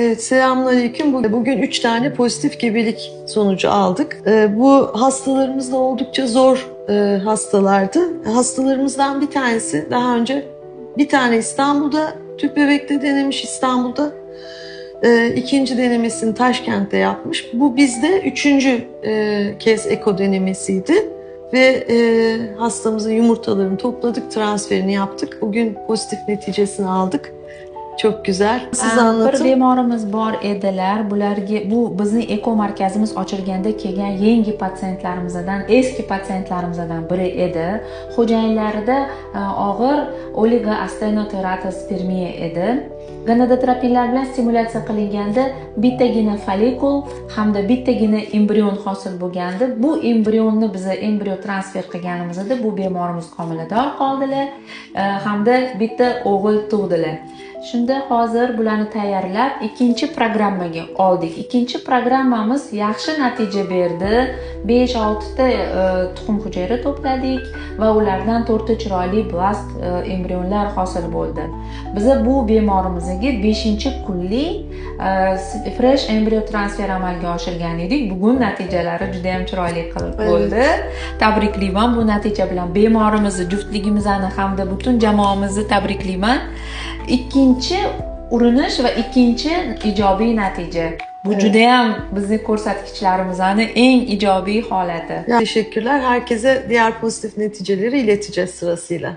Evet, selamünaleyküm. Bugün 3 tane pozitif gebelik sonucu aldık. Bu hastalarımız da oldukça zor hastalardı. Hastalarımızdan bir tanesi daha önce bir tane İstanbul'da tüp bebekte denemiş İstanbul'da. İkinci denemesini Taşkent'te yapmış. Bu bizde 3. kez eko denemesiydi. Ve hastamızın yumurtalarını topladık, transferini yaptık. Bugün pozitif neticesini aldık. Çok güzel. Siz anlatın. Bir bemorimiz bor edilar. Bu bizning eko markazimiz ochilganda kelgan yangi patsientlarimizdan, eski patsientlarimizdan biri edi. Xo'jayinlarida og'ir oligoastenoteratospermiya edi. Gonadotropinlar bilan stimulyatsiya qilinganda bittagina folikul hamda bittagina embrion hosil bo'lgandi. Bu embrionni biz embrion transfer qilganimizda bu bemorimiz homilador qoldilar hamda bitta o'g'il tug'dilar. Shunda hozir bularni tayyorlab ikkinchi programmaga oldik. Ikkinchi programmamiz yaxshi natija berdi. 5-6 ta tuxum hujayra to'pladik va ulardan 4 ta chiroyli blast embrionlar hosil bo'ldi. Biz bu bemorimizga 5-kunlik fresh embrion transfer amalga oshirgan edik. Bugun natijalari juda ham chiroyli bo'ldi. Tabriklayman bu natija bilan bemorimizni, juftligimizni hamda butun jamoamizni tabriklayman. Ikkinchi urinish va ikkinchi ijobiy natija. Bu juda ham bizning ko'rsatkichlarimizni eng ijobiy holati. Teşekkürler. Herkese diğer pozitif neticeleri ileteceğiz sırasıyla.